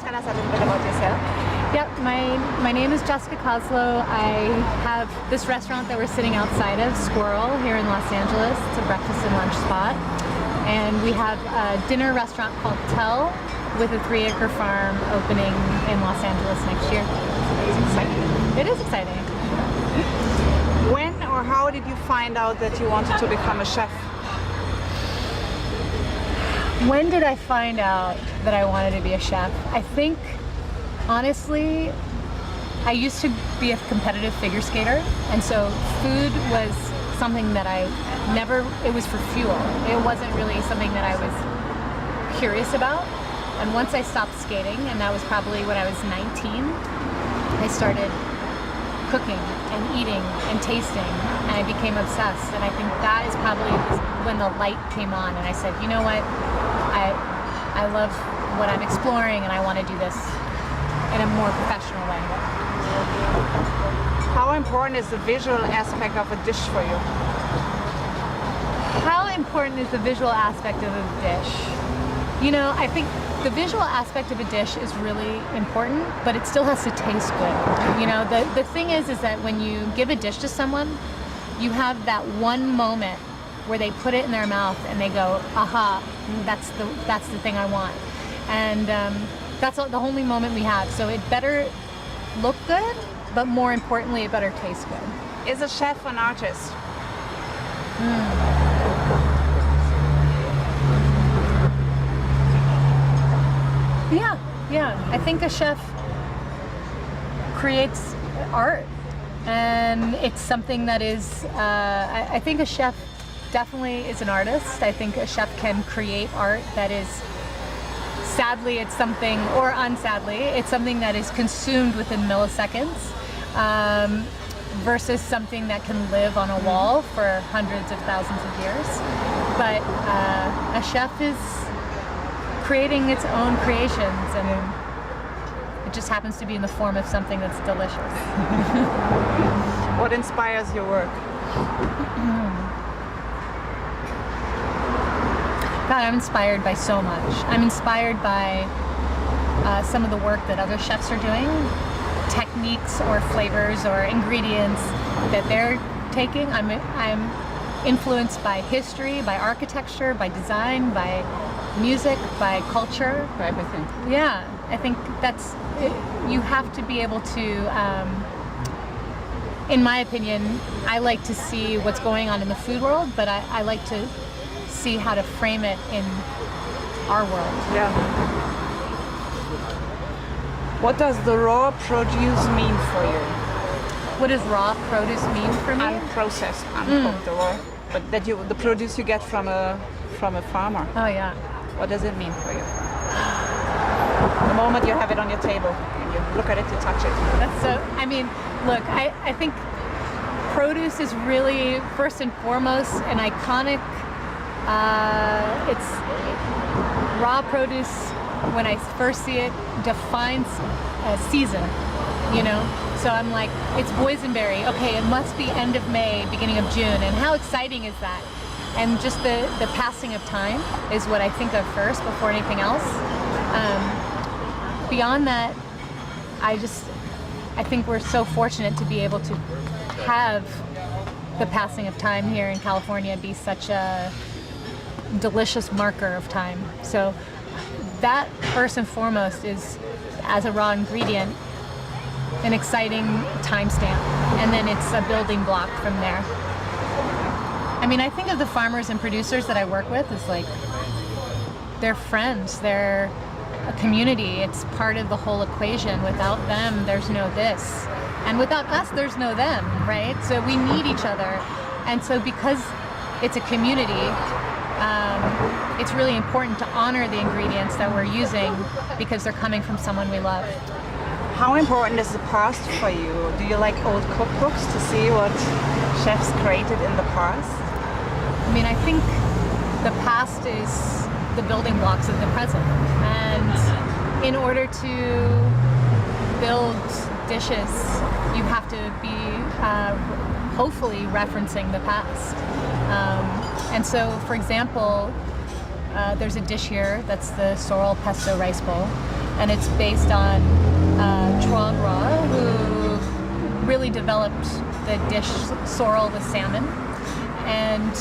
tell us a little bit about yourself? Yep, my name is Jessica Koslow. I have this restaurant that we're sitting outside of, Sqirl, here in Los Angeles. It's a breakfast and lunch spot. And we have a dinner restaurant called Tell with a 3-acre farm opening in Los Angeles next year. It's exciting. It is exciting. When or how did you find out that you wanted to become a chef? When did I find out that I wanted to be a chef? I think, honestly, I used to be a competitive figure skater, and so food was something that it was for fuel. It wasn't really something that I was curious about. And once I stopped skating, and that was probably when I was 19, I started cooking and eating and tasting, and I became obsessed. And I think that is probably when the light came on, and I said, you know what, I love what I'm exploring, and I want to do this in a more professional way. How important is the visual aspect of a dish for you? How important is the visual aspect of a dish? You know, I think the visual aspect of a dish is really important, but it still has to taste good. You know, the thing is that when you give a dish to someone, you have that one moment where they put it in their mouth and they go, aha, that's the thing I want. And that's the only moment we have. So it better look good, but more importantly, it better taste good. Is a chef an artist? Yeah. I think a chef creates art, and it's something that is, I think a chef definitely is an artist. I think a chef can create art that is, sadly, it's something, or unsadly, it's something that is consumed within milliseconds, versus something that can live on a wall for hundreds of thousands of years. But a chef is creating its own creations, and it just happens to be in the form of something that's delicious. What inspires your work? God, I'm inspired by so much. I'm inspired by some of the work that other chefs are doing, techniques or flavors or ingredients that they're taking. I'm influenced by history, by architecture, by design, by music, by culture. By everything. Yeah, I think that's it. You have to be able to, in my opinion, I like to see what's going on in the food world, but I like to see how to frame it in our world. Yeah. What does the raw produce mean for you? What does raw produce mean for me? Unprocessed, uncooked, raw, but the produce you get from a farmer. Oh yeah. What does it mean for you? The moment you have it on your table, and you look at it, you touch it. That's so. I mean, look, I think produce is really first and foremost an iconic. It's raw produce. When I first see it, defines a season. You know, so I'm like, it's boysenberry. Okay, it must be end of May, beginning of June, and how exciting is that? And just the passing of time is what I think of first before anything else. Beyond that, I think we're so fortunate to be able to have the passing of time here in California be such a delicious marker of time. So that first and foremost is, as a raw ingredient, an exciting timestamp, and then it's a building block from there. I mean, I think of the farmers and producers that I work with as like, they're friends, they're a community, it's part of the whole equation. Without them, there's no this. And without us, there's no them, right? So we need each other. And so because it's a community, it's really important to honor the ingredients that we're using because they're coming from someone we love. How important is the past for you? Do you like old cookbooks to see what chefs created in the past? I mean, I think the past is the building blocks of the present. And in order to build dishes, you have to be hopefully referencing the past. And so, for example, there's a dish here that's the Sqirl pesto rice bowl. and it's based on Truong Ra, who really developed the dish Sqirl with salmon, and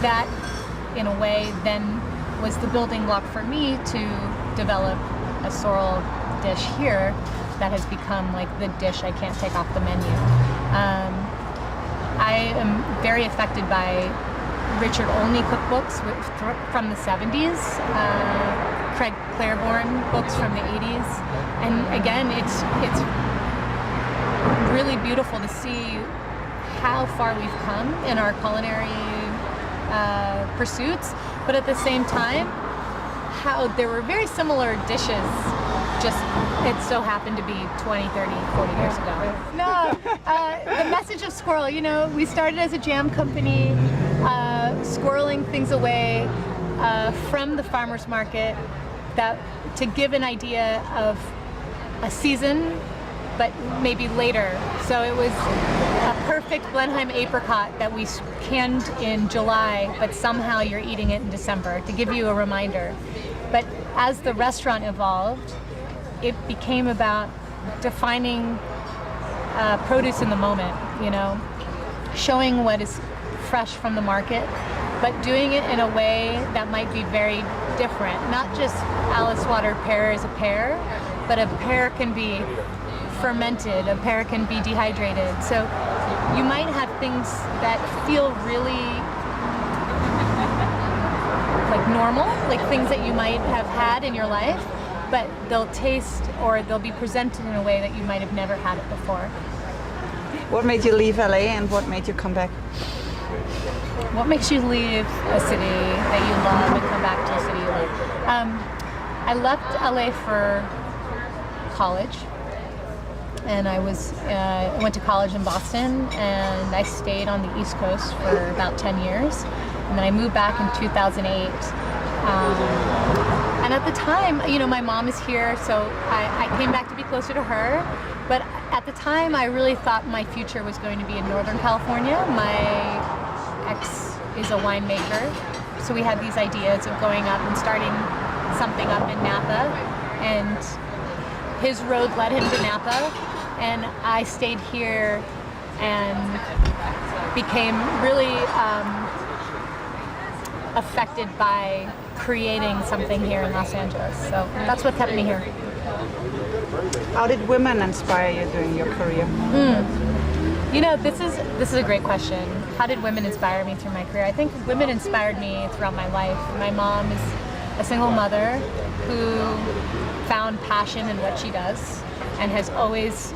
that, in a way, then was the building block for me to develop a Sqirl dish here that has become like the dish I can't take off the menu. I am very affected by Richard Olney cookbooks from the 70s, Craig Claiborne books from the 80s, and again, it's really beautiful to see how far we've come in our culinary pursuits, but at the same time, how there were very similar dishes, just it so happened to be 20, 30, 40 years ago. No, the message of Sqirl, you know, we started as a jam company, squirreling things away from the farmer's market that to give an idea of a season, but maybe later. So it was a perfect Blenheim apricot that we canned in July, but somehow you're eating it in December, to give you a reminder. But as the restaurant evolved, it became about defining produce in the moment, you know, showing what is fresh from the market, but doing it in a way that might be very different. Not just Alice Water pear is a pear, but a pear can be fermented, a pear can be dehydrated. So you might have things that feel really like normal, like things that you might have had in your life, but they'll taste or they'll be presented in a way that you might have never had it before. What made you leave LA and what made you come back? What makes you leave a city that you love and come back to a city you love? I left LA for college, and I went to college in Boston, and I stayed on the East Coast for about 10 years, and then I moved back in 2008. And at the time, you know, my mom is here, so I came back to be closer to her. But at the time, I really thought my future was going to be in Northern California. My ex is a winemaker, so we had these ideas of going up and starting something up in Napa, and his road led him to Napa, and I stayed here and became really affected by creating something here in Los Angeles. So that's what kept me here. How did women inspire you during your career? You know, this is a great question. How did women inspire me through my career? I think women inspired me throughout my life. My mom is a single mother who found passion in what she does and has always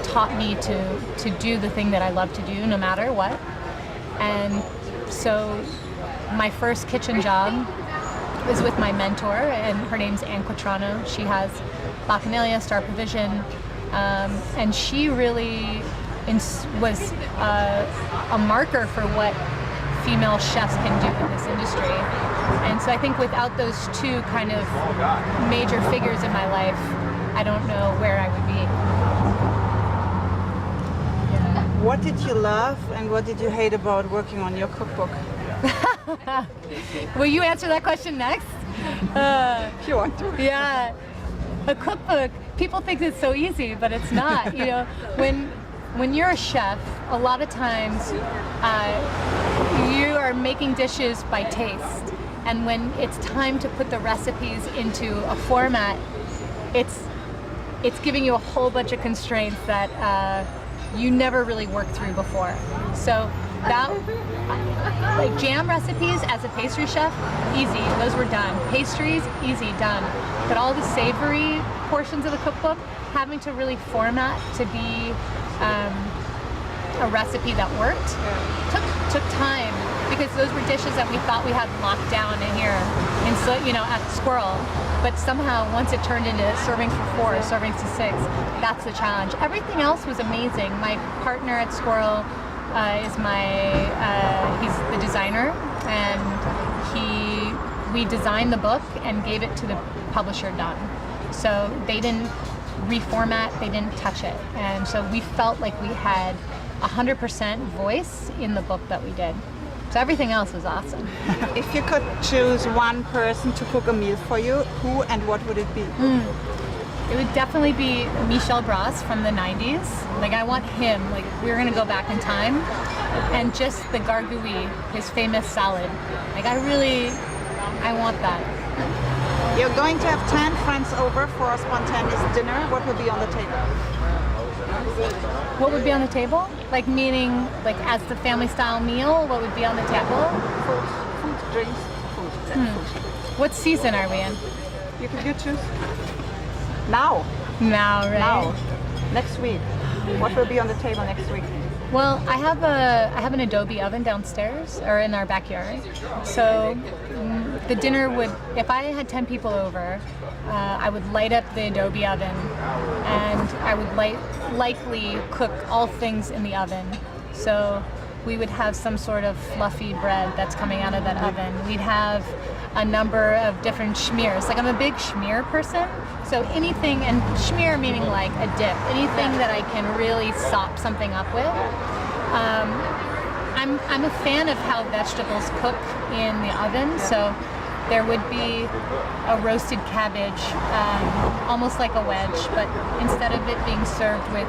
taught me to do the thing that I love to do no matter what. And so my first kitchen job was with my mentor, and her name's Ann Quatrano. She has Bacchanalia, Star Provision, and she really was a marker for what female chefs can do in this industry. And so I think without those two kind of major figures in my life, I don't know where I would be. What did you love and what did you hate about working on your cookbook? Will you answer that question next? If you want to. Yeah, a cookbook, people think it's so easy, but it's not. You know, when you're a chef, a lot of times you are making dishes by taste, and when it's time to put the recipes into a format, it's giving you a whole bunch of constraints that you never really worked through before. So that, like jam recipes as a pastry chef, easy, those were done. Pastries, easy, done. But all the savory portions of the cookbook, having to really format to be a recipe that worked, took time, because those were dishes that we thought we had locked down in here, and so, you know, at Sqirl. But somehow, once it turned into servings for 4, servings to 6, that's the challenge. Everything else was amazing. My partner at Sqirl is he's the designer, and we designed the book and gave it to the publisher done. So they didn't reformat, they didn't touch it. And so we felt like we had 100% voice in the book that we did. So everything else was awesome. If you could choose one person to cook a meal for you, who and what would it be? It would definitely be Michel Bras from the 90s. Like, I want him, like, we're gonna go back in time. And just the gargouille, his famous salad. Like, I want that. You're going to have 10 friends over for a spontaneous dinner. What will be on the table? What would be on the table? Like, meaning, like, as the family style meal, what would be on the table? Food, drinks, food. What season are we in? You choose. Now. Now, right? Now. Next week. What will be on the table next week? Well, I have an adobe oven downstairs, or in our backyard. So the dinner would, if I had 10 people over, I would light up the adobe oven, and I would likely cook all things in the oven. So we would have some sort of fluffy bread that's coming out of that oven. We'd have a number of different schmears. Like, I'm a big schmear person, so anything, and schmear meaning like a dip, anything that I can really sop something up with. I'm a fan of how vegetables cook in the oven, so there would be a roasted cabbage, almost like a wedge, but instead of it being served with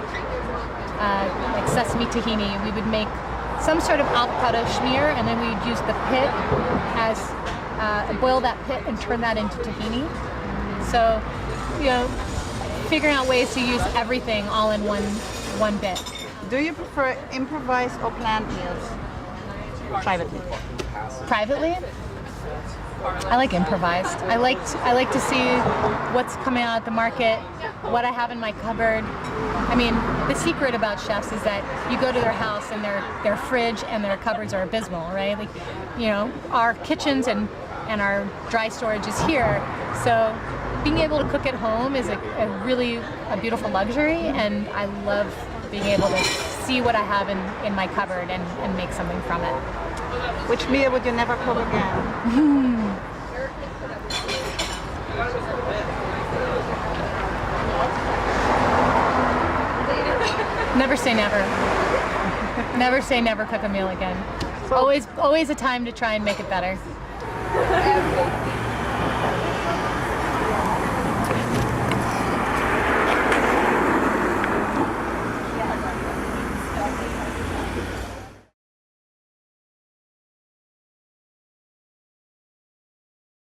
like sesame tahini, we would make some sort of avocado schmear, and then we'd use the pit as boil that pit and turn that into tahini. So, you know, figuring out ways to use everything all in one bit. Do you prefer improvised or planned meals? Privately. Privately, I like improvised. I like to see what's coming out at the market, what I have in my cupboard. I mean, the secret about chefs is that you go to their house and their fridge and their cupboards are abysmal, right? Like, you know, our kitchens and our dry storage is here. So being able to cook at home is a really beautiful luxury, and I love being able to see what I have in my cupboard and make something from it. Which meal would you never cook again? Never say never. Never say never cook a meal again. So, Always a time to try and make it better.